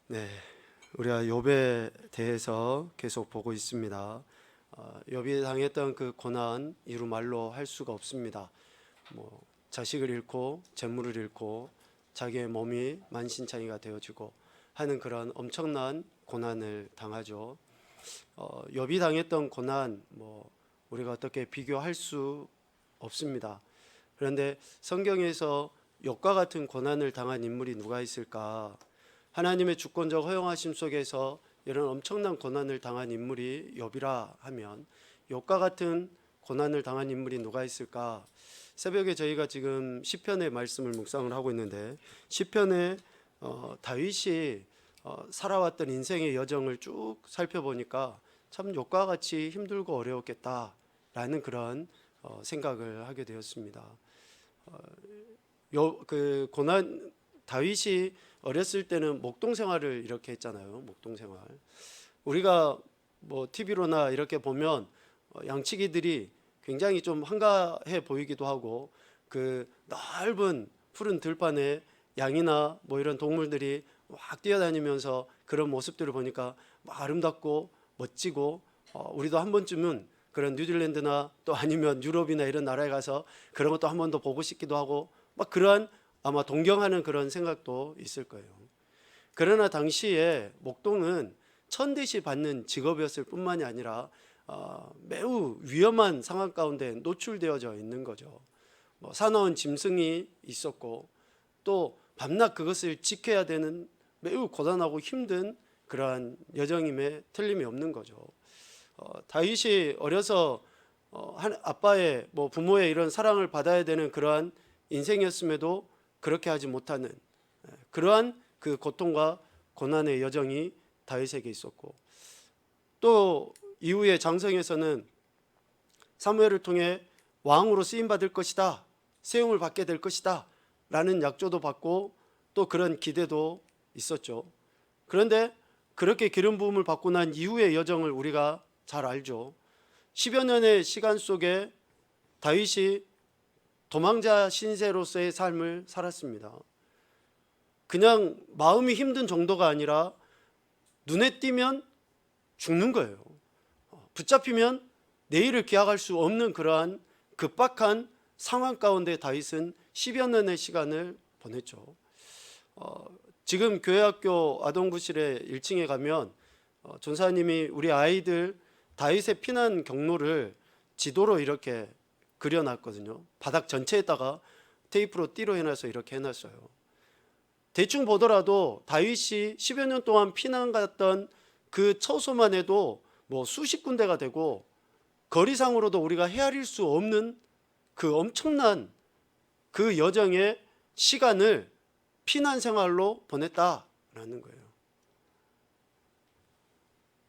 네, 우리가 욥에 대해서 계속 보고 있습니다. 욥이 당했던 그 고난 이루 말로 할 수가 없습니다. 자식을 잃고 재물을 잃고 자기의 몸이 만신창이가 되어지고 하는 그런 엄청난 고난을 당하죠. 욥이 당했던 고난 우리가 어떻게 비교할 수 없습니다. 그런데 성경에서 욥과 같은 고난을 당한 인물이 누가 있을까? 하나님의 주권적 허용하심 속에서 이런 엄청난 고난을 당한 인물이 욥이라 하면 욥과 같은 고난을 당한 인물이 누가 있을까? 새벽에 저희가 지금 시편의 말씀을 묵상을 하고 있는데 시편에 다윗이 살아왔던 인생의 여정을 쭉 살펴보니까 참 욥과 같이 힘들고 어려웠겠다라는 그런 생각을 하게 되었습니다. 그 고난 다윗이 어렸을 때는 목동 생활을 이렇게 했잖아요. 목동 생활. 우리가 TV로나 이렇게 보면 양치기들이 굉장히 좀 한가해 보이기도 하고 그 넓은 푸른 들판에 양이나 이런 동물들이 막 뛰어다니면서 그런 모습들을 보니까 막 아름답고 멋지고 우리도 한 번쯤은 그런 뉴질랜드나 또 아니면 유럽이나 이런 나라에 가서 그런 것도 한 번 더 보고 싶기도 하고 막 그러한 아마 동경하는 그런 생각도 있을 거예요. 그러나 당시에 목동은 천대시 받는 직업이었을 뿐만이 아니라 매우 위험한 상황 가운데 노출되어져 있는 거죠. 사나운 짐승이 있었고 또 밤낮 그것을 지켜야 되는 매우 고단하고 힘든 그러한 여정임에 틀림이 없는 거죠. 다윗이 어려서 아빠의 부모의 이런 사랑을 받아야 되는 그러한 인생이었음에도 그렇게 하지 못하는 그러한 그 고통과 고난의 여정이 다윗에게 있었고 또 이후에 장성에서는 사무엘을 통해 왕으로 쓰임 받을 것이다, 세움을 받게 될 것이다 라는 약조도 받고 또 그런 기대도 있었죠. 그런데 그렇게 기름 부음을 받고 난 이후의 여정을 우리가 잘 알죠. 10여 년의 시간 속에 다윗이 도망자 신세로서의 삶을 살았습니다. 그냥 마음이 힘든 정도가 아니라 눈에 띄면 죽는 거예요. 붙잡히면 내일을 기약할 수 없는 그러한 급박한 상황 가운데 다윗은 10여 년의 시간을 보냈죠. 지금 교회학교 아동부실의 1층에 가면 전사님이 우리 아이들 다윗의 피난 경로를 지도로 이렇게 그려놨거든요. 바닥 전체에다가 테이프로 띠로 해놔서 이렇게 해놨어요. 대충 보더라도 다윗이 10여 년 동안 피난 갔던 그 처소만 해도 수십 군데가 되고 거리상으로도 우리가 헤아릴 수 없는 그 엄청난 그 여정의 시간을 피난 생활로 보냈다라는 거예요.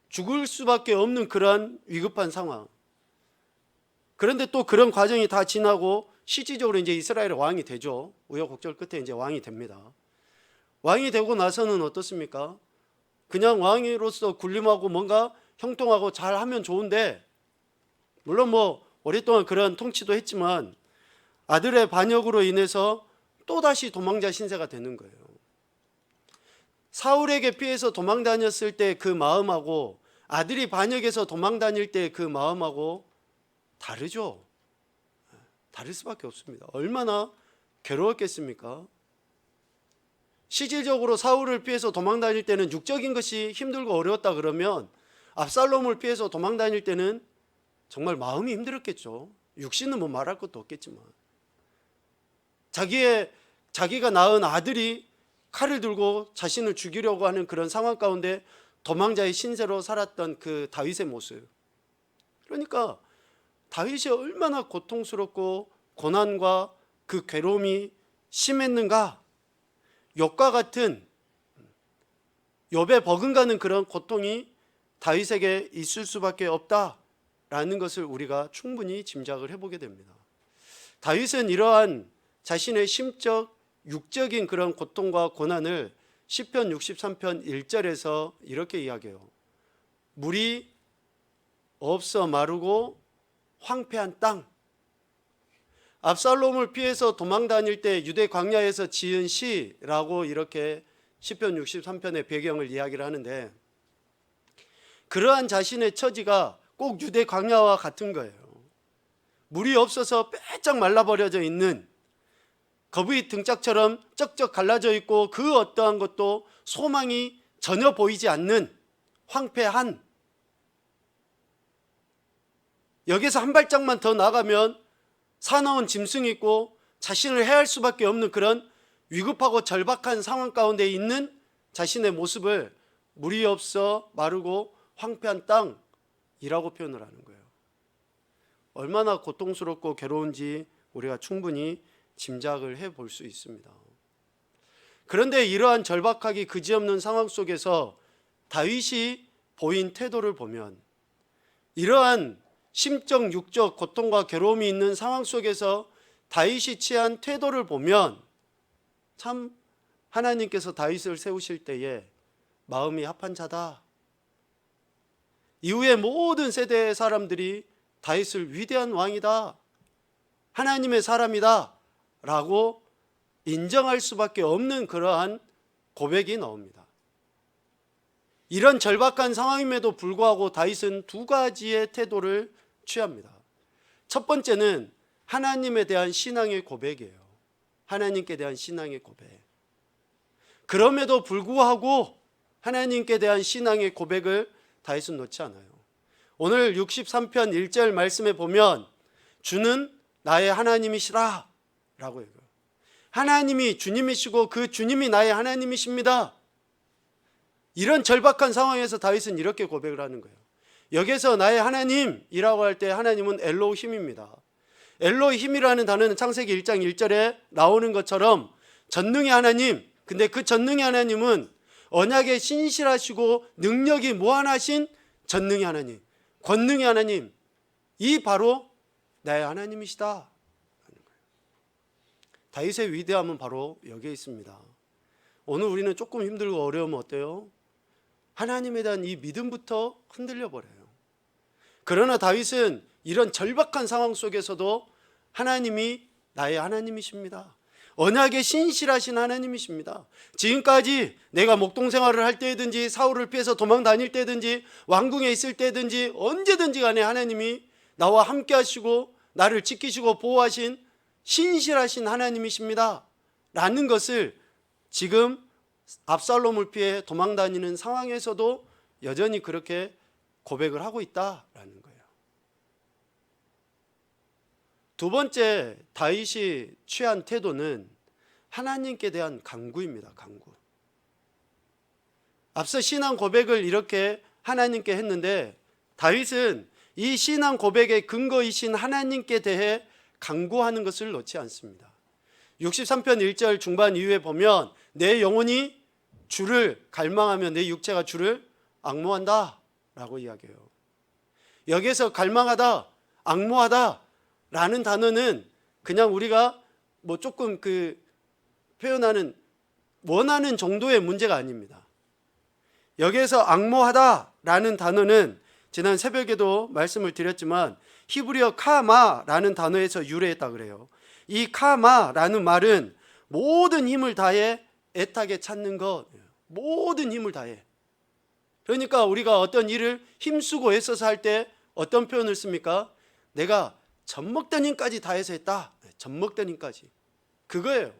죽을 수밖에 없는 그러한 위급한 상황. 그런데 또 그런 과정이 다 지나고 실질적으로 이제 이스라엘의 왕이 되죠. 우여곡절 끝에 이제 왕이 됩니다. 왕이 되고 나서는 어떻습니까? 그냥 왕으로서 군림하고 뭔가 형통하고 잘하면 좋은데 물론 오랫동안 그런 통치도 했지만 아들의 반역으로 인해서 또다시 도망자 신세가 되는 거예요. 사울에게 피해서 도망 다녔을 때 그 마음하고 아들이 반역해서 도망 다닐 때 그 마음하고 다르죠. 다를 수밖에 없습니다. 얼마나 괴로웠겠습니까? 실질적으로 사울을 피해서 도망 다닐 때는 육적인 것이 힘들고 어려웠다 그러면 압살롬을 피해서 도망 다닐 때는 정말 마음이 힘들었겠죠. 육신은 말할 것도 없겠지만 자기가 낳은 아들이 칼을 들고 자신을 죽이려고 하는 그런 상황 가운데 도망자의 신세로 살았던 그 다윗의 모습. 그러니까 다윗이 얼마나 고통스럽고 고난과 그 괴로움이 심했는가. 욥과 같은 욥에 버금가는 그런 고통이 다윗에게 있을 수밖에 없다라는 것을 우리가 충분히 짐작을 해보게 됩니다. 다윗은 이러한 자신의 심적, 육적인 그런 고통과 고난을 시편 63편 1절에서 이렇게 이야기해요. 물이 없어 마르고 황폐한 땅. 압살롬을 피해서 도망 다닐 때 유대 광야에서 지은 시라고 이렇게 시편 63편의 배경을 이야기를 하는데, 그러한 자신의 처지가 꼭 유대 광야와 같은 거예요. 물이 없어서 빼짝 말라버려져 있는, 거북이 등짝처럼 쩍쩍 갈라져 있고 그 어떠한 것도 소망이 전혀 보이지 않는 황폐한, 여기서 한 발짝만 더 나가면 사나운 짐승이 있고 자신을 해할 수밖에 없는 그런 위급하고 절박한 상황 가운데 있는 자신의 모습을 물이 없어 마르고 황폐한 땅이라고 표현을 하는 거예요. 얼마나 고통스럽고 괴로운지 우리가 충분히 짐작을 해볼 수 있습니다. 그런데 이러한 절박하기 그지없는 상황 속에서 다윗이 보인 태도를 보면, 이러한 심적 육적 고통과 괴로움이 있는 상황 속에서 다윗이 취한 태도를 보면 참 하나님께서 다윗을 세우실 때에 마음이 합한 자다, 이후에 모든 세대의 사람들이 다윗을 위대한 왕이다, 하나님의 사람이다 라고 인정할 수밖에 없는 그러한 고백이 나옵니다. 이런 절박한 상황임에도 불구하고 다윗은 두 가지의 태도를 취합니다. 첫 번째는 하나님에 대한 신앙의 고백이에요. 하나님께 대한 신앙의 고백. 그럼에도 불구하고 하나님께 대한 신앙의 고백을 다윗은 놓지 않아요. 오늘 63편 1절 말씀에 보면 주는 나의 하나님이시라 라고 해요. 하나님이 주님이시고 그 주님이 나의 하나님이십니다. 이런 절박한 상황에서 다윗은 이렇게 고백을 하는 거예요. 여기서 나의 하나님이라고 할 때 하나님은 엘로힘입니다. 엘로힘이라는 단어는 창세기 1장 1절에 나오는 것처럼 전능의 하나님, 근데 그 전능의 하나님은 언약에 신실하시고 능력이 무한하신 전능의 하나님, 권능의 하나님, 이 바로 나의 하나님이시다. 다윗의 위대함은 바로 여기에 있습니다. 오늘 우리는 조금 힘들고 어려우면 어때요? 하나님에 대한 이 믿음부터 흔들려 버려요. 그러나 다윗은 이런 절박한 상황 속에서도 하나님이 나의 하나님이십니다. 언약에 신실하신 하나님이십니다. 지금까지 내가 목동 생활을 할 때든지 사울을 피해서 도망 다닐 때든지 왕궁에 있을 때든지 언제든지 간에 하나님이 나와 함께 하시고 나를 지키시고 보호하신 신실하신 하나님이십니다 라는 것을 지금 압살롬을 피해 도망 다니는 상황에서도 여전히 그렇게 고백을 하고 있다라는 거예요. 두 번째 다윗이 취한 태도는 하나님께 대한 간구입니다. 간구. 앞서 신앙 고백을 이렇게 하나님께 했는데 다윗은 이 신앙 고백의 근거이신 하나님께 대해 간구하는 것을 놓지 않습니다. 63편 1절 중반 이후에 보면 내 영혼이 주를 갈망하며 내 육체가 주를 앙모한다 라고 이야기해요. 여기에서 갈망하다, 앙모하다 라는 단어는 그냥 우리가 뭐 조금 표현하는 원하는 정도의 문제가 아닙니다. 여기에서 앙모하다 라는 단어는 지난 새벽에도 말씀을 드렸지만 히브리어 카마라는 단어에서 유래했다 그래요. 이 카마라는 말은 모든 힘을 다해 애타게 찾는 것, 모든 힘을 다해. 그러니까 우리가 어떤 일을 힘쓰고 애써서 할 때 어떤 표현을 씁니까? 내가 젖먹던 힘까지 다해서 했다. 젖먹던 힘까지. 그거예요.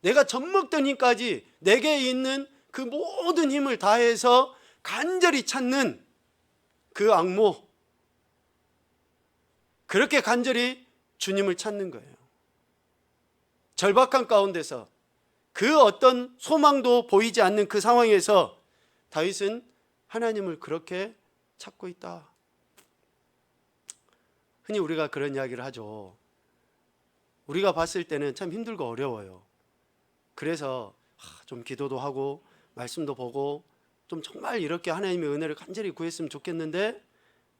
내가 젖먹던 힘까지 내게 있는 그 모든 힘을 다해서 간절히 찾는 그 앙모, 그렇게 간절히 주님을 찾는 거예요. 절박한 가운데서 그 어떤 소망도 보이지 않는 그 상황에서 다윗은 하나님을 그렇게 찾고 있다. 흔히 우리가 그런 이야기를 하죠. 우리가 봤을 때는 참 힘들고 어려워요. 그래서 좀 기도도 하고 말씀도 보고 좀 정말 이렇게 하나님의 은혜를 간절히 구했으면 좋겠는데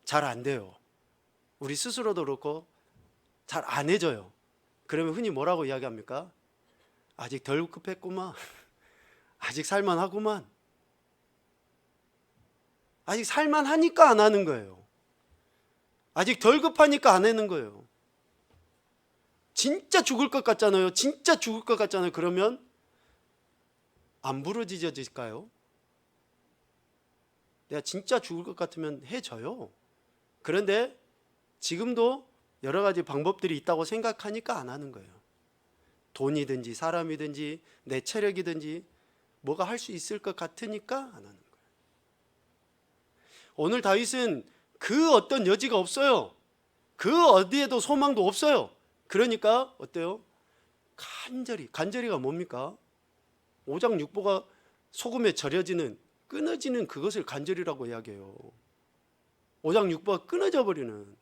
잘 안 돼요. 우리 스스로도 그렇고 잘 안 해져요. 그러면 흔히 뭐라고 이야기합니까? 아직 덜 급했구만. 아직 살만하구만. 아직 살만하니까 안 하는 거예요. 아직 덜 급하니까 안 하는 거예요. 진짜 죽을 것 같잖아요. 진짜 죽을 것 같잖아요. 그러면 안 부르짖어질까요? 내가 진짜 죽을 것 같으면 해줘요. 그런데 지금도 여러 가지 방법들이 있다고 생각하니까 안 하는 거예요. 돈이든지 사람이든지 내 체력이든지 뭐가 할 수 있을 것 같으니까 안 하는 거예요. 오늘 다윗은 그 어떤 여지가 없어요. 그 어디에도 소망도 없어요. 그러니까 어때요? 간절히가 뭡니까? 오장육부가 소금에 절여지는, 끊어지는 그것을 간절이라고 이야기해요. 오장육부가 끊어져 버리는,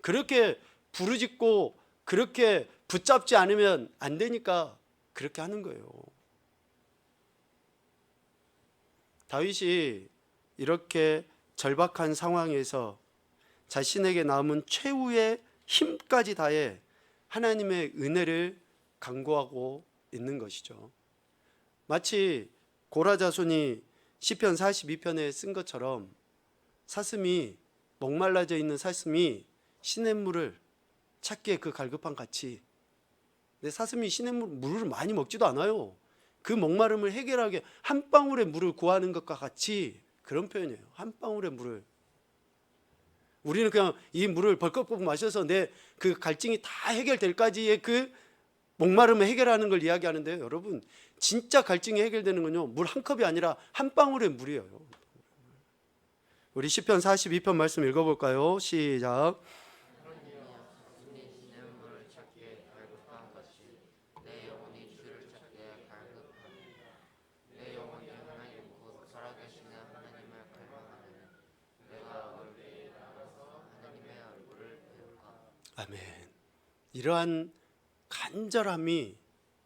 그렇게 부르짖고 그렇게 붙잡지 않으면 안 되니까 그렇게 하는 거예요. 다윗이 이렇게 절박한 상황에서 자신에게 남은 최후의 힘까지 다해 하나님의 은혜를 간구하고 있는 것이죠. 마치 고라 자손이 시편 42편에 쓴 것처럼 사슴이, 목말라져 있는 사슴이 시냇물을 찾기에 그 갈급한 같이, 근데 사슴이 시냇물을 많이 먹지도 않아요. 그 목마름을 해결하게 한 방울의 물을 구하는 것과 같이 그런 표현이에요. 한 방울의 물을. 우리는 그냥 이 물을 벌컥 마셔서 내 그 갈증이 다 해결될까지의 그 목마름을 해결하는 걸 이야기하는데요. 여러분, 진짜 갈증이 해결되는 건요, 물 한 컵이 아니라 한 방울의 물이에요. 우리 시편 42편 말씀 읽어볼까요? 시작. 아멘. 이러한 간절함이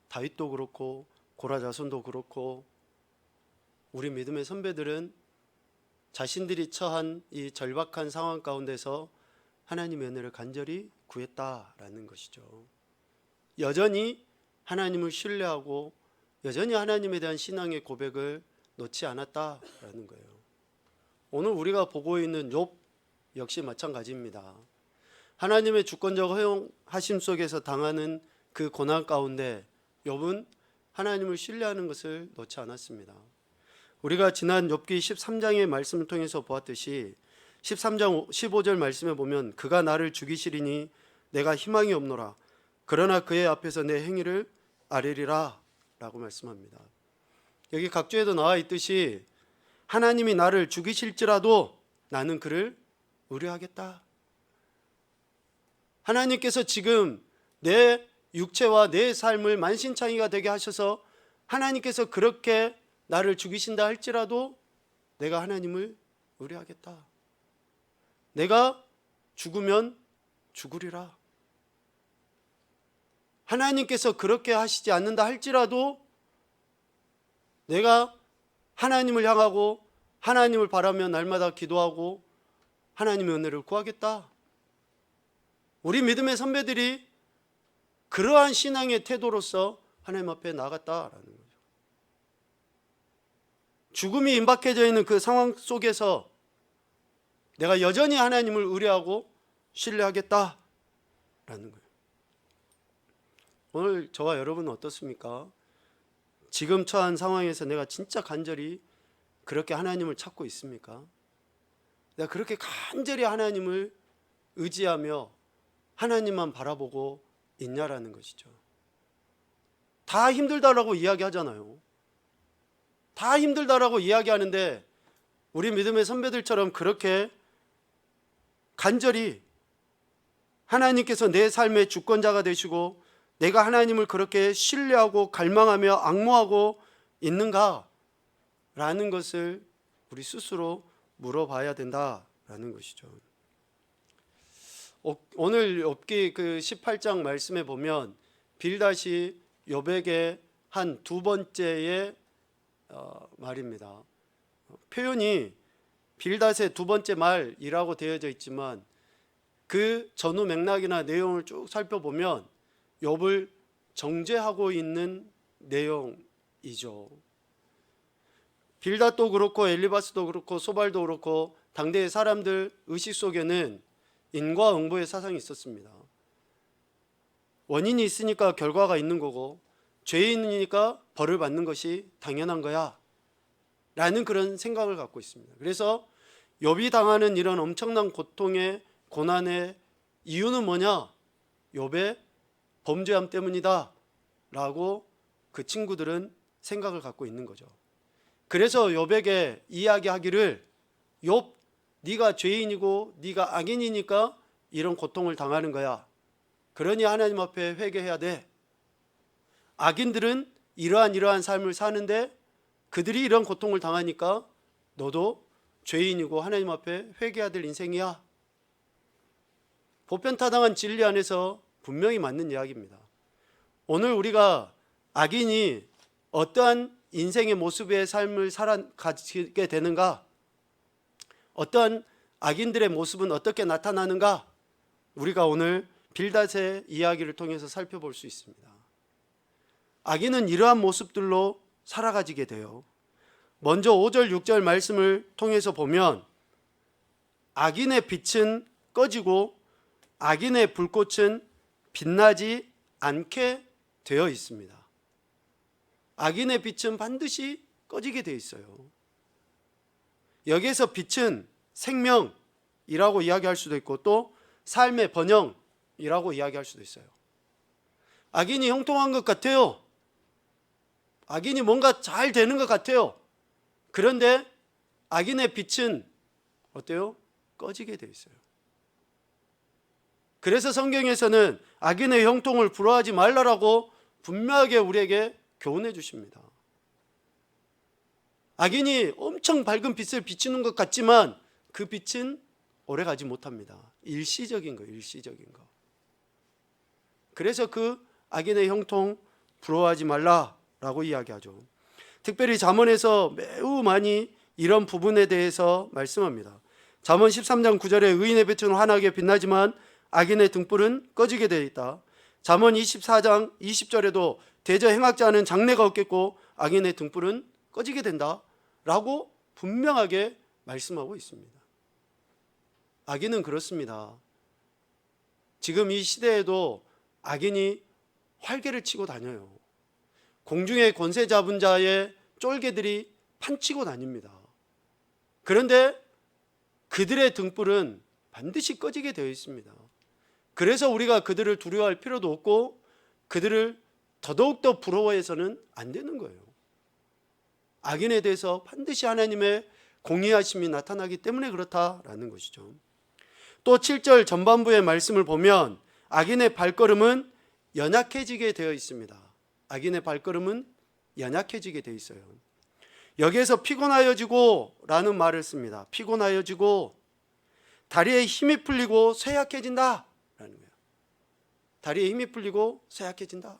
다윗도 그렇고 고라 자손도 그렇고 우리 믿음의 선배들은 자신들이 처한 이 절박한 상황 가운데서 하나님의 은혜를 간절히 구했다라는 것이죠. 여전히 하나님을 신뢰하고 여전히 하나님에 대한 신앙의 고백을 놓지 않았다라는 거예요. 오늘 우리가 보고 있는 욥 역시 마찬가지입니다. 하나님의 주권적 허용하심 속에서 당하는 그 고난 가운데 욥은 하나님을 신뢰하는 것을 놓지 않았습니다. 우리가 지난 욥기 13장의 말씀을 통해서 보았듯이 13장 15절 말씀에 보면 그가 나를 죽이시리니 내가 희망이 없노라. 그러나 그의 앞에서 내 행위를 아뢰리라 라고 말씀합니다. 여기 각주에도 나와 있듯이 하나님이 나를 죽이실지라도 나는 그를 의뢰하겠다. 하나님께서 지금 내 육체와 내 삶을 만신창이가 되게 하셔서 하나님께서 그렇게 나를 죽이신다 할지라도 내가 하나님을 의뢰하겠다. 내가 죽으면 죽으리라. 하나님께서 그렇게 하시지 않는다 할지라도 내가 하나님을 향하고 하나님을 바라며 날마다 기도하고 하나님의 은혜를 구하겠다. 우리 믿음의 선배들이 그러한 신앙의 태도로서 하나님 앞에 나갔다라는 거죠. 죽음이 임박해져 있는 그 상황 속에서 내가 여전히 하나님을 의뢰하고 신뢰하겠다라는 거예요. 오늘 저와 여러분은 어떻습니까? 지금 처한 상황에서 내가 진짜 간절히 그렇게 하나님을 찾고 있습니까? 내가 그렇게 간절히 하나님을 의지하며 하나님만 바라보고 있냐라는 것이죠. 다 힘들다라고 이야기하잖아요. 다 힘들다라고 이야기하는데 우리 믿음의 선배들처럼 그렇게 간절히 하나님께서 내 삶의 주권자가 되시고 내가 하나님을 그렇게 신뢰하고 갈망하며 앙모하고 있는가? 라는 것을 우리 스스로 물어봐야 된다라는 것이죠. 오늘 욥기 그 18장 말씀에 보면 빌닷이 욥에게 한 두 번째의 말입니다. 표현이 빌닷의 두 번째 말이라고 되어져 있지만 그 전후 맥락이나 내용을 쭉 살펴보면 욥을 정죄하고 있는 내용이죠. 빌닷도 그렇고 엘리바스도 그렇고 소발도 그렇고 당대의 사람들 의식 속에는 인과응보의 사상이 있었습니다. 원인이 있으니까 결과가 있는 거고 죄인이니까 벌을 받는 것이 당연한 거야 라는 그런 생각을 갖고 있습니다. 그래서 욥이 당하는 이런 엄청난 고통의 고난의 이유는 뭐냐? 욥의 범죄함 때문이다 라고 그 친구들은 생각을 갖고 있는 거죠. 그래서 욥에게 이야기하기를, 욥, 네가 죄인이고 네가 악인이니까 이런 고통을 당하는 거야. 그러니 하나님 앞에 회개해야 돼. 악인들은 이러한 삶을 사는데 그들이 이런 고통을 당하니까 너도 죄인이고 하나님 앞에 회개해야 될 인생이야. 보편타당한 진리 안에서 분명히 맞는 이야기입니다. 오늘 우리가 악인이 어떠한 인생의 모습의 삶을 살아가게 되는가? 어떠한 악인들의 모습은 어떻게 나타나는가? 우리가 오늘 빌닷의 이야기를 통해서 살펴볼 수 있습니다. 악인은 이러한 모습들로 살아가지게 돼요. 먼저 5절 6절 말씀을 통해서 보면 악인의 빛은 꺼지고 악인의 불꽃은 빛나지 않게 되어 있습니다. 악인의 빛은 반드시 꺼지게 되어 있어요. 여기에서 빛은 생명이라고 이야기할 수도 있고 또 삶의 번영이라고 이야기할 수도 있어요. 악인이 형통한 것 같아요. 악인이 뭔가 잘 되는 것 같아요. 그런데 악인의 빛은 어때요? 꺼지게 되어 있어요. 그래서 성경에서는 악인의 형통을 부러워하지 말라라고 분명하게 우리에게 교훈해 주십니다. 악인이 엄청 밝은 빛을 비추는 것 같지만 그 빛은 오래가지 못합니다. 일시적인 거, 일시적인 거. 그래서 그 악인의 형통 부러워하지 말라라고 이야기하죠. 특별히 잠언에서 매우 많이 이런 부분에 대해서 말씀합니다. 잠언 13장 9절에 의인의 빛은 환하게 빛나지만 악인의 등불은 꺼지게 되어 있다. 잠언 24장 20절에도 대저 행악자는 장래가 없겠고 악인의 등불은 꺼지게 된다 라고 분명하게 말씀하고 있습니다. 악인은 그렇습니다. 지금 이 시대에도 악인이 활개를 치고 다녀요. 공중의 권세 잡은 자의 쫄개들이 판치고 다닙니다. 그런데 그들의 등불은 반드시 꺼지게 되어 있습니다. 그래서 우리가 그들을 두려워할 필요도 없고 그들을 더더욱더 부러워해서는 안 되는 거예요. 악인에 대해서 반드시 하나님의 공의하심이 나타나기 때문에 그렇다라는 것이죠. 또 7절 전반부의 말씀을 보면 악인의 발걸음은 연약해지게 되어 있습니다. 악인의 발걸음은 연약해지게 되어 있어요. 여기에서 피곤하여지고 라는 말을 씁니다. 피곤하여지고 다리에 힘이 풀리고 쇠약해진다 라는 거예요. 다리에 힘이 풀리고 쇠약해진다.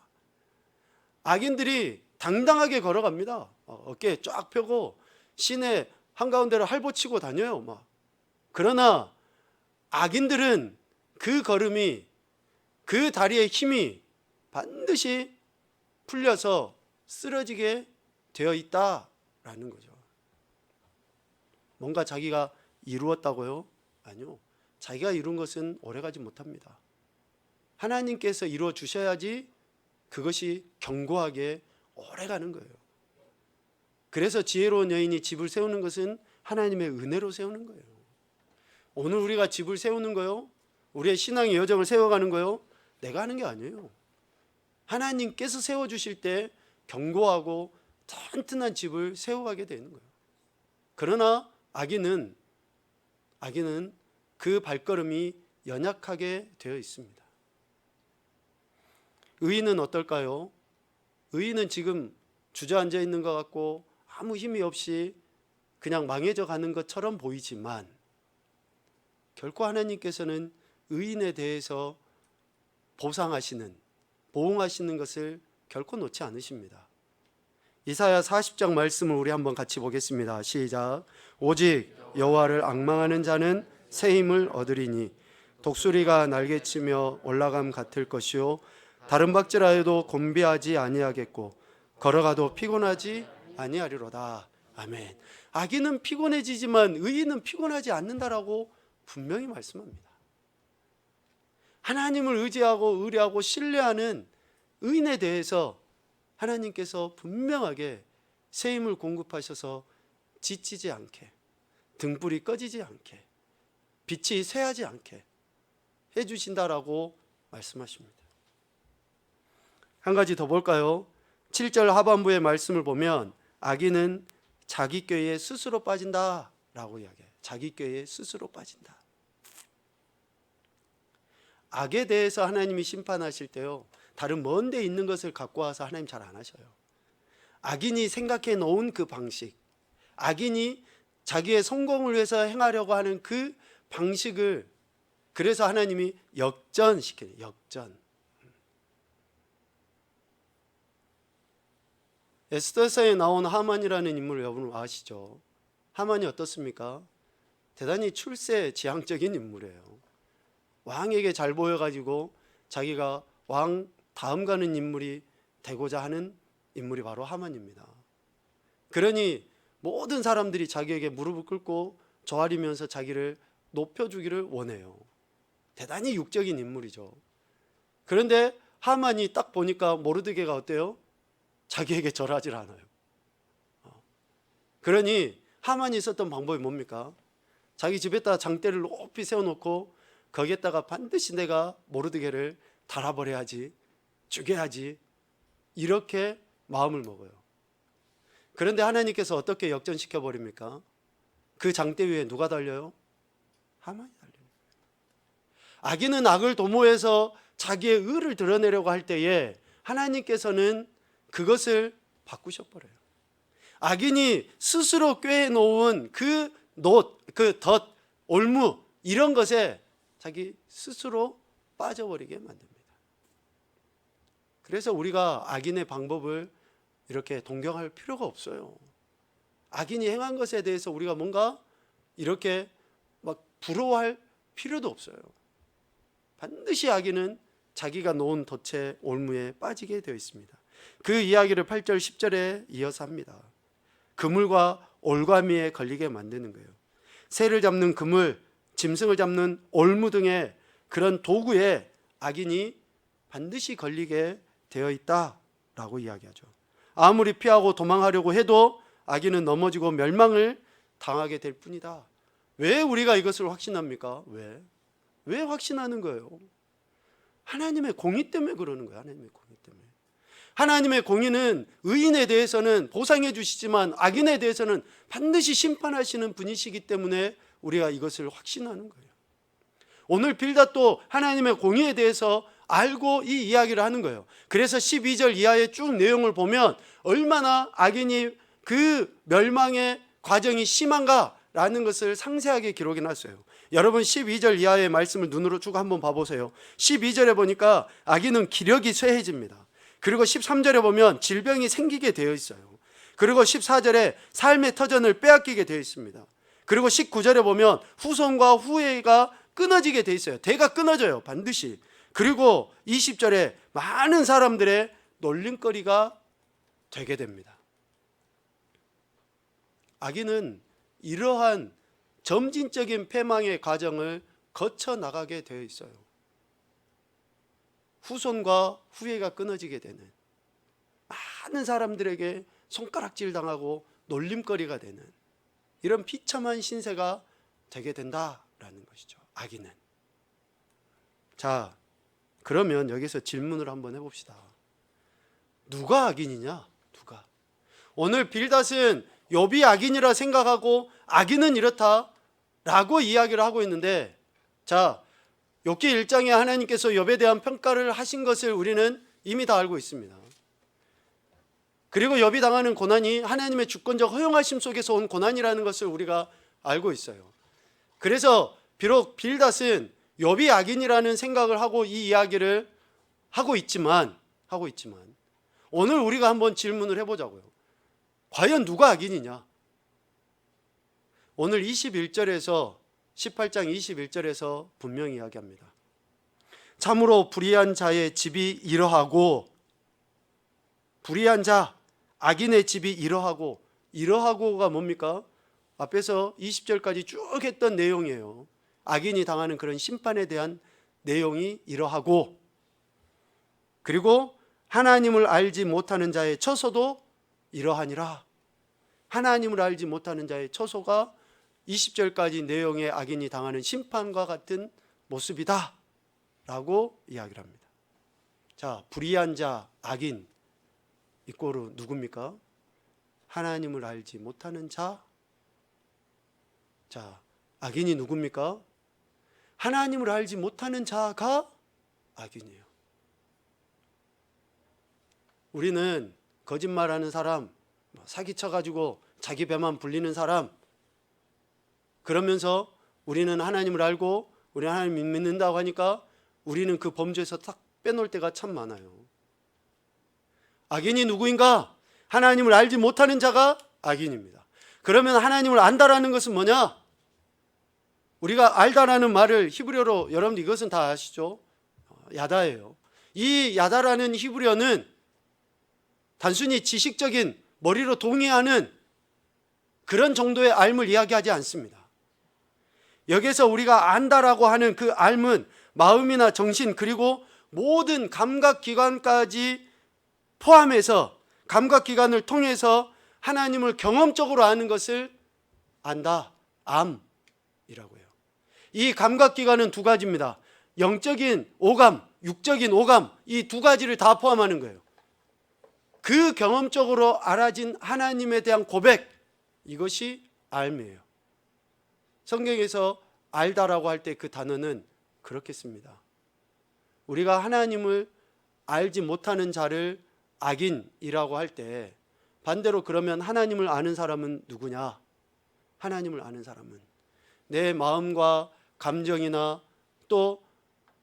악인들이 당당하게 걸어갑니다. 어깨에 쫙 펴고 시내 한가운데로 할보치고 다녀요. 막. 그러나 악인들은 그 걸음이, 그 다리의 힘이 반드시 풀려서 쓰러지게 되어 있다라는 거죠. 뭔가 자기가 이루었다고요? 아니요. 자기가 이룬 것은 오래가지 못합니다. 하나님께서 이루어 주셔야지 그것이 견고하게 오래가는 거예요. 그래서 지혜로운 여인이 집을 세우는 것은 하나님의 은혜로 세우는 거예요. 오늘 우리가 집을 세우는 거요, 우리의 신앙의 여정을 세워가는 거요, 내가 하는 게 아니에요. 하나님께서 세워주실 때 견고하고 튼튼한 집을 세워가게 되는 거예요. 그러나 악인은 그 발걸음이 연약하게 되어 있습니다. 의인은 어떨까요? 의인은 지금 주저앉아 있는 것 같고 아무 힘이 없이 그냥 망해져 가는 것처럼 보이지만 결코 하나님께서는 의인에 대해서 보상하시는, 보응하시는 것을 결코 놓지 않으십니다. 이사야 40장 말씀을 우리 한번 같이 보겠습니다. 시작. 오직 여호와를 앙망하는 자는 새 힘을 얻으리니 독수리가 날개치며 올라감 같을 것이요 다른 박질하여도 곤비하지 아니하겠고 걸어가도 피곤하지 아니하리로다. 아멘. 악인은 피곤해지지만 의인은 피곤하지 않는다라고 분명히 말씀합니다. 하나님을 의지하고 의뢰하고 신뢰하는 의인에 대해서 하나님께서 분명하게 새 힘을 공급하셔서 지치지 않게, 등불이 꺼지지 않게, 빛이 쇠하지 않게 해주신다라고 말씀하십니다. 한 가지 더 볼까요? 7절 하반부의 말씀을 보면 악인은 자기 꾀에 스스로 빠진다라고 이야기해요. 자기 꾀에 스스로 빠진다. 악에 대해서 하나님이 심판하실 때요, 다른 먼 데 있는 것을 갖고 와서 하나님 잘 안 하셔요. 악인이 생각해 놓은 그 방식, 악인이 자기의 성공을 위해서 행하려고 하는 그 방식을, 그래서 하나님이 역전시키는, 역전. 에스더서에 나온 하만이라는 인물을 여러분 아시죠? 하만이 어떻습니까? 대단히 출세지향적인 인물이에요. 왕에게 잘 보여가지고 자기가 왕 다음 가는 인물이 되고자 하는 인물이 바로 하만입니다. 그러니 모든 사람들이 자기에게 무릎을 꿇고 조아리면서 자기를 높여주기를 원해요. 대단히 육적인 인물이죠. 그런데 하만이 딱 보니까 모르드게가 어때요? 자기에게 절하질 않아요. 그러니 하만이 썼던 방법이 뭡니까? 자기 집에다 장대를 높이 세워놓고 거기에다가 반드시 내가 모르드게를 달아버려야지, 죽여야지, 이렇게 마음을 먹어요. 그런데 하나님께서 어떻게 역전시켜 버립니까? 그 장대 위에 누가 달려요? 하만이 달려요. 악인은 악을 도모해서 자기의 의를 드러내려고 할 때에 하나님께서는 그것을 바꾸셔버려요. 악인이 스스로 꿰놓은 그 놋, 그 덫, 올무, 이런 것에 자기 스스로 빠져버리게 만듭니다. 그래서 우리가 악인의 방법을 이렇게 동경할 필요가 없어요. 악인이 행한 것에 대해서 우리가 뭔가 이렇게 막 부러워할 필요도 없어요. 반드시 악인은 자기가 놓은 덫의 올무에 빠지게 되어 있습니다. 그 이야기를 8절 10절에 이어서 합니다. 그물과 올가미에 걸리게 만드는 거예요. 새를 잡는 그물, 짐승을 잡는 올무 등의 그런 도구에 악인이 반드시 걸리게 되어 있다라고 이야기하죠. 아무리 피하고 도망하려고 해도 악인은 넘어지고 멸망을 당하게 될 뿐이다. 왜 우리가 이것을 확신합니까? 왜 확신하는 거예요? 하나님의 공의 때문에 그러는 거예요. 하나님의 공의 때문에. 하나님의 공의는 의인에 대해서는 보상해 주시지만 악인에 대해서는 반드시 심판하시는 분이시기 때문에 우리가 이것을 확신하는 거예요. 오늘 빌닷도 하나님의 공의에 대해서 알고 이 이야기를 하는 거예요. 그래서 12절 이하의 쭉 내용을 보면 얼마나 악인이 그 멸망의 과정이 심한가라는 것을 상세하게 기록해 놨어요. 여러분 12절 이하의 말씀을 눈으로 쭉 한번 봐보세요. 12절에 보니까 악인은 기력이 쇠해집니다. 그리고 13절에 보면 질병이 생기게 되어 있어요. 그리고 14절에 삶의 터전을 빼앗기게 되어 있습니다. 그리고 19절에 보면 후손과 후예가 끊어지게 되어 있어요. 대가 끊어져요, 반드시. 그리고 20절에 많은 사람들의 놀림거리가 되게 됩니다. 악인은 이러한 점진적인 패망의 과정을 거쳐 나가게 되어 있어요. 후손과 후예가 끊어지게 되는, 많은 사람들에게 손가락질 당하고 놀림거리가 되는 이런 비참한 신세가 되게 된다라는 것이죠. 악인은. 자, 그러면 여기서 질문을 한번 해봅시다. 누가 악인이냐? 누가? 오늘 빌닷은 욥이 악인이라 생각하고 악인은 이렇다라고 이야기를 하고 있는데, 자, 욥기 1장에 하나님께서 욥에 대한 평가를 하신 것을 우리는 이미 다 알고 있습니다. 그리고 욥이 당하는 고난이 하나님의 주권적 허용하심 속에서 온 고난이라는 것을 우리가 알고 있어요. 그래서 비록 빌닷은 욥이 악인이라는 생각을 하고 이 이야기를 하고 있지만 오늘 우리가 한번 질문을 해보자고요. 과연 누가 악인이냐? 오늘 21절에서 18장 21절에서 분명히 이야기합니다. 참으로 불의한 자의 집이 이러하고, 불의한 자, 악인의 집이 이러하고가 뭡니까? 앞에서 20절까지 쭉 했던 내용이에요. 악인이 당하는 그런 심판에 대한 내용이 이러하고, 그리고 하나님을 알지 못하는 자의 처소도 이러하니라. 하나님을 알지 못하는 자의 처소가 20절까지 내용의 악인이 당하는 심판과 같은 모습이다 라고 이야기를 합니다. 자, 불의한 자, 악인 이꼬르 누굽니까? 하나님을 알지 못하는 자. 자, 악인이 누굽니까? 하나님을 알지 못하는 자가 악인이에요. 우리는 거짓말하는 사람, 사기쳐가지고 자기 배만 불리는 사람, 그러면서 우리는 하나님을 알고 우리 하나님 믿는다고 하니까 우리는 그 범죄에서 딱 빼놓을 때가 참 많아요. 악인이 누구인가? 하나님을 알지 못하는 자가 악인입니다. 그러면 하나님을 안다라는 것은 뭐냐? 우리가 알다라는 말을 히브리어로, 여러분들 이것은 다 아시죠? 야다예요. 이 야다라는 히브리어는 단순히 지식적인 머리로 동의하는 그런 정도의 알을 이야기하지 않습니다. 여기서 우리가 안다라고 하는 그 알은 마음이나 정신 그리고 모든 감각기관까지 포함해서 감각기관을 통해서 하나님을 경험적으로 아는 것을 안다, 암이라고 해요. 이 감각기관은 두 가지입니다. 영적인 오감, 육적인 오감, 이 두 가지를 다 포함하는 거예요. 그 경험적으로 알아진 하나님에 대한 고백, 이것이 알미예요. 성경에서 알다라고 할 때 그 단어는 그렇게 씁니다. 우리가 하나님을 알지 못하는 자를 악인이라고 할 때 반대로 그러면 하나님을 아는 사람은 누구냐? 하나님을 아는 사람은 내 마음과 감정이나 또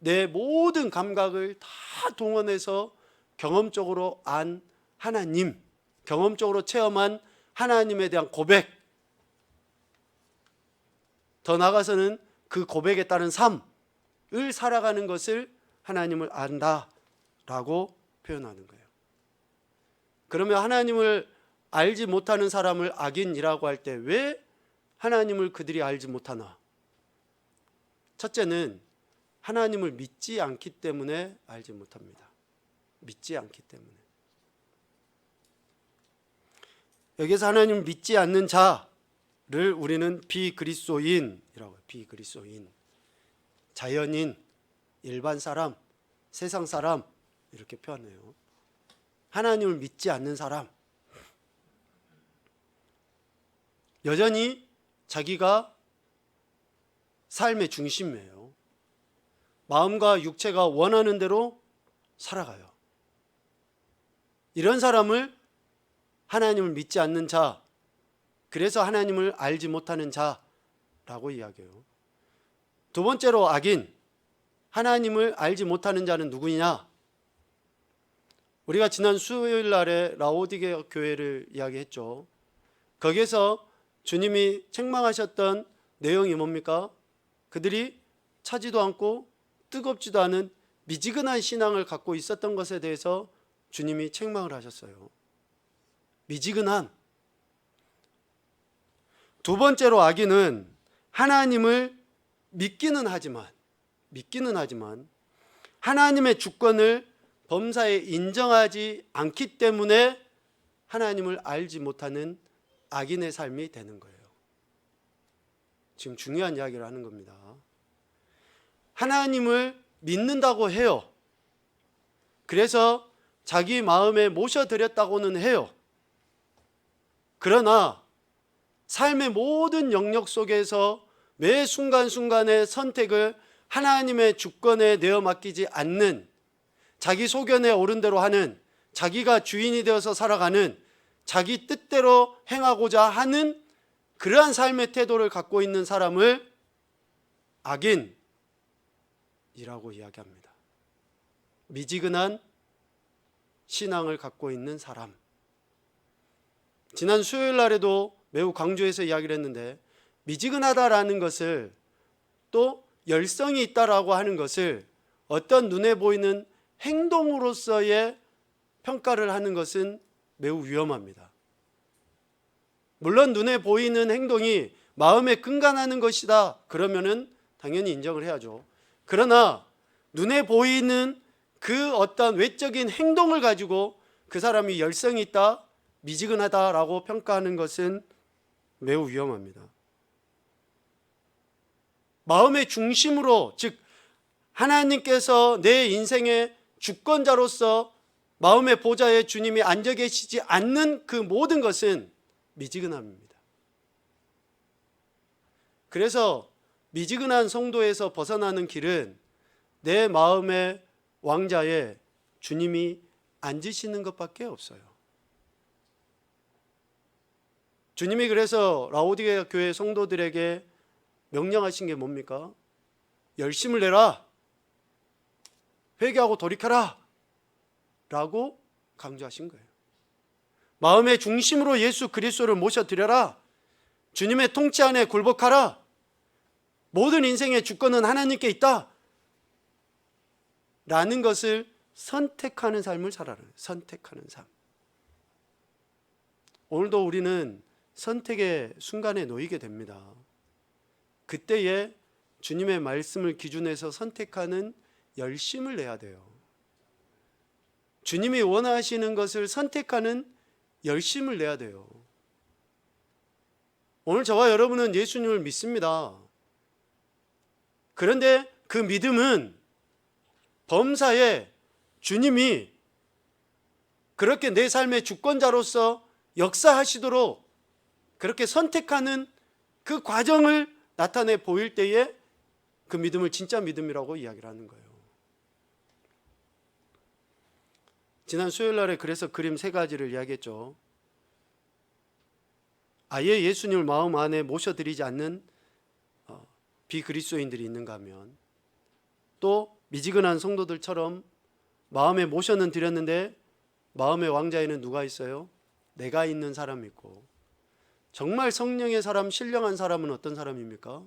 내 모든 감각을 다 동원해서 경험적으로 안 하나님, 경험적으로 체험한 하나님에 대한 고백, 더 나아가서는 그 고백에 따른 삶을 살아가는 것을 하나님을 안다라고 표현하는 거예요. 그러면 하나님을 알지 못하는 사람을 악인이라고 할 때 왜 하나님을 그들이 알지 못하나? 첫째는 하나님을 믿지 않기 때문에 알지 못합니다. 믿지 않기 때문에. 여기서 하나님을 믿지 않는 자를 우리는 비그리스도인이라고 해요. 비그리스도인, 자연인, 일반 사람, 세상 사람 이렇게 표현해요. 하나님을 믿지 않는 사람, 여전히 자기가 삶의 중심이에요. 마음과 육체가 원하는 대로 살아가요. 이런 사람을 하나님을 믿지 않는 자, 그래서 하나님을 알지 못하는 자라고 이야기해요. 두 번째로 악인, 하나님을 알지 못하는 자는 누구냐? 우리가 지난 수요일 날에 라오디게 교회를 이야기했죠. 거기에서 주님이 책망하셨던 내용이 뭡니까? 그들이 차지도 않고 뜨겁지도 않은 미지근한 신앙을 갖고 있었던 것에 대해서 주님이 책망을 하셨어요. 미지근한. 두 번째로 악인은 하나님을 믿기는 하지만 하나님의 주권을 범사에 인정하지 않기 때문에 하나님을 알지 못하는 악인의 삶이 되는 거예요. 지금 중요한 이야기를 하는 겁니다. 하나님을 믿는다고 해요. 그래서 자기 마음에 모셔드렸다고는 해요. 그러나 삶의 모든 영역 속에서 매 순간순간의 선택을 하나님의 주권에 내어 맡기지 않는, 자기 소견에 오른 대로 하는, 자기가 주인이 되어서 살아가는, 자기 뜻대로 행하고자 하는 그러한 삶의 태도를 갖고 있는 사람을 악인이라고 이야기합니다. 미지근한 신앙을 갖고 있는 사람. 지난 수요일 날에도 매우 강조해서 이야기를 했는데, 미지근하다라는 것을, 또 열성이 있다라고 하는 것을 어떤 눈에 보이는 행동으로서의 평가를 하는 것은 매우 위험합니다. 물론 눈에 보이는 행동이 마음에 근간하는 것이다, 그러면은 당연히 인정을 해야죠. 그러나 눈에 보이는 그 어떤 외적인 행동을 가지고 그 사람이 열성이 있다, 미지근하다라고 평가하는 것은 매우 위험합니다. 마음의 중심으로, 즉 하나님께서 내 인생의 주권자로서 마음의 보좌에 주님이 앉아 계시지 않는 그 모든 것은 미지근함입니다. 그래서 미지근한 성도에서 벗어나는 길은 내 마음의 왕자에 주님이 앉으시는 것밖에 없어요. 주님이 그래서 라오디게아 교회 성도들에게 명령하신 게 뭡니까? 열심을 내라, 회개하고 돌이켜라 라고 강조하신 거예요. 마음의 중심으로 예수 그리스도를 모셔드려라, 주님의 통치 안에 굴복하라, 모든 인생의 주권은 하나님께 있다 라는 것을 선택하는 삶을 살아라. 선택하는 삶. 오늘도 우리는 선택의 순간에 놓이게 됩니다. 그때에 주님의 말씀을 기준해서 선택하는 열심을 내야 돼요. 주님이 원하시는 것을 선택하는 열심을 내야 돼요. 오늘 저와 여러분은 예수님을 믿습니다. 그런데 그 믿음은 범사에 주님이 그렇게 내 삶의 주권자로서 역사하시도록 그렇게 선택하는 그 과정을 나타내 보일 때에 그 믿음을 진짜 믿음이라고 이야기를 하는 거예요. 지난 수요일 날에 그래서 그림 3가지를 이야기했죠. 아예 예수님을 마음 안에 모셔드리지 않는 비그리스도인들이 있는가 하면, 또 미지근한 성도들처럼 마음에 모셔는 드렸는데 마음의 왕자에는 누가 있어요? 내가 있는 사람이 있고, 정말 성령의 사람, 신령한 사람은 어떤 사람입니까?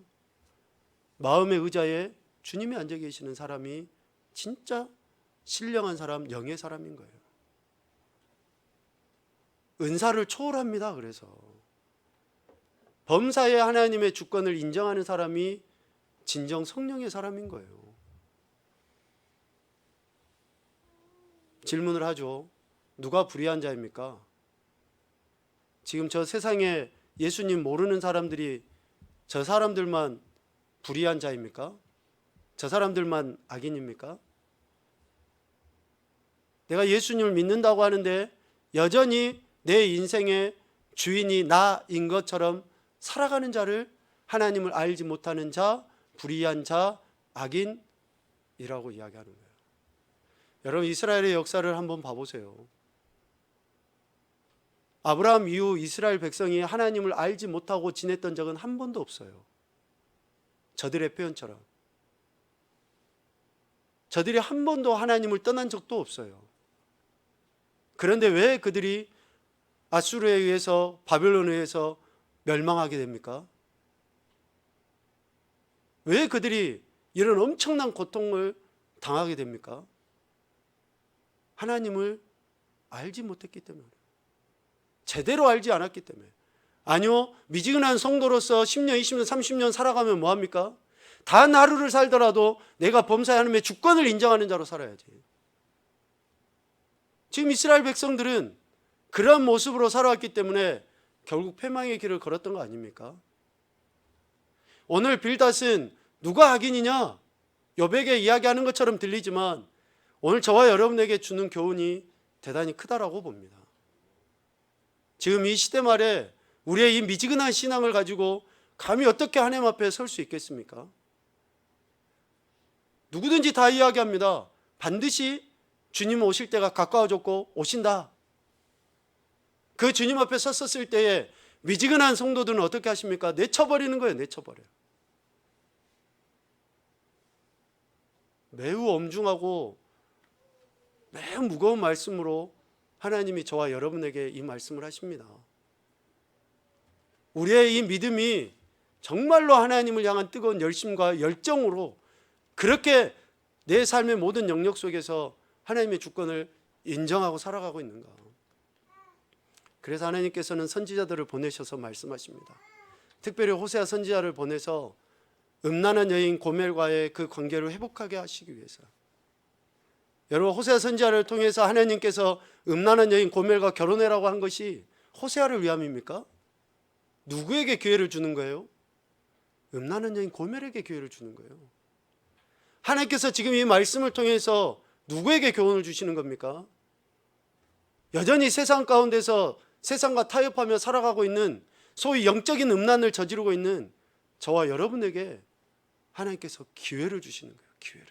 마음의 의자에 주님이 앉아 계시는 사람이 진짜 신령한 사람, 영의 사람인 거예요. 은사를 초월합니다. 그래서 범사에 하나님의 주권을 인정하는 사람이 진정 성령의 사람인 거예요. 질문을 하죠. 누가 불의한 자입니까? 지금 저 세상에 예수님 모르는 사람들이 저 사람들만 불의한 자입니까? 저 사람들만 악인입니까? 내가 예수님을 믿는다고 하는데 여전히 내 인생의 주인이 나인 것처럼 살아가는 자를 하나님을 알지 못하는 자, 불의한 자, 악인이라고 이야기하는 거예요. 여러분, 이스라엘의 역사를 한번 봐보세요. 아브라함 이후 이스라엘 백성이 하나님을 알지 못하고 지냈던 적은 한 번도 없어요. 저들의 표현처럼. 저들이 한 번도 하나님을 떠난 적도 없어요. 그런데 왜 그들이 아수르에 의해서, 바벨론에 의해서 멸망하게 됩니까? 왜 그들이 이런 엄청난 고통을 당하게 됩니까? 하나님을 알지 못했기 때문에, 제대로 알지 않았기 때문에. 아니요, 미지근한 성도로서 10년, 20년, 30년 살아가면 뭐합니까? 단 하루를 살더라도 내가 범사에 하나님의 주권을 인정하는 자로 살아야지. 지금 이스라엘 백성들은 그런 모습으로 살아왔기 때문에 결국 패망의 길을 걸었던 거 아닙니까? 오늘 빌닷은 누가 악인이냐? 욥에게 이야기하는 것처럼 들리지만 오늘 저와 여러분에게 주는 교훈이 대단히 크다라고 봅니다. 지금 이 시대 말에 우리의 이 미지근한 신앙을 가지고 감히 어떻게 하나님 앞에 설 수 있겠습니까? 누구든지 다 이야기합니다. 반드시 주님 오실 때가 가까워졌고 오신다. 그 주님 앞에 섰었을 때에 미지근한 성도들은 어떻게 하십니까? 내쳐버리는 거예요. 내쳐버려요. 매우 엄중하고 매우 무거운 말씀으로 하나님이 저와 여러분에게 이 말씀을 하십니다. 우리의 이 믿음이 정말로 하나님을 향한 뜨거운 열심과 열정으로 그렇게 내 삶의 모든 영역 속에서 하나님의 주권을 인정하고 살아가고 있는가. 그래서 하나님께서는 선지자들을 보내셔서 말씀하십니다. 특별히 호세아 선지자를 보내서 음란한 여인 고멜과의 그 관계를 회복하게 하시기 위해서, 여러분, 호세아 선지자를 통해서 하나님께서 음란한 여인 고멜과 결혼해라고 한 것이 호세아를 위함입니까? 누구에게 기회를 주는 거예요? 음란한 여인 고멜에게 기회를 주는 거예요. 하나님께서 지금 이 말씀을 통해서 누구에게 교훈을 주시는 겁니까? 여전히 세상 가운데서 세상과 타협하며 살아가고 있는 소위 영적인 음란을 저지르고 있는 저와 여러분에게 하나님께서 기회를 주시는 거예요. 기회를.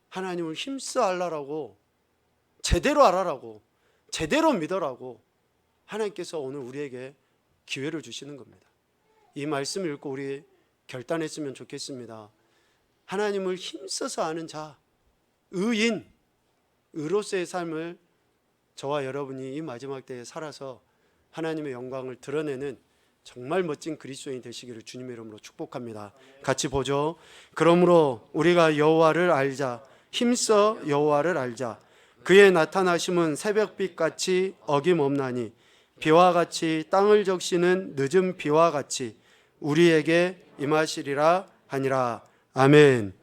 하나님을 힘써 알라라고, 제대로 알아라고, 제대로 믿어라고 하나님께서 오늘 우리에게 기회를 주시는 겁니다. 이 말씀을 읽고 우리 결단했으면 좋겠습니다. 하나님을 힘써서 아는 자, 의인, 의로서의 삶을 저와 여러분이 이 마지막 때에 살아서 하나님의 영광을 드러내는 정말 멋진 그리스도인이 되시기를 주님의 이름으로 축복합니다. 같이 보죠. 그러므로 우리가 여호와를 알자. 힘써 여호와를 알자. 그의 나타나심은 새벽빛같이 어김없나니 비와 같이 땅을 적시는 늦은 비와 같이 우리에게 임하시리라 하니라. 아멘.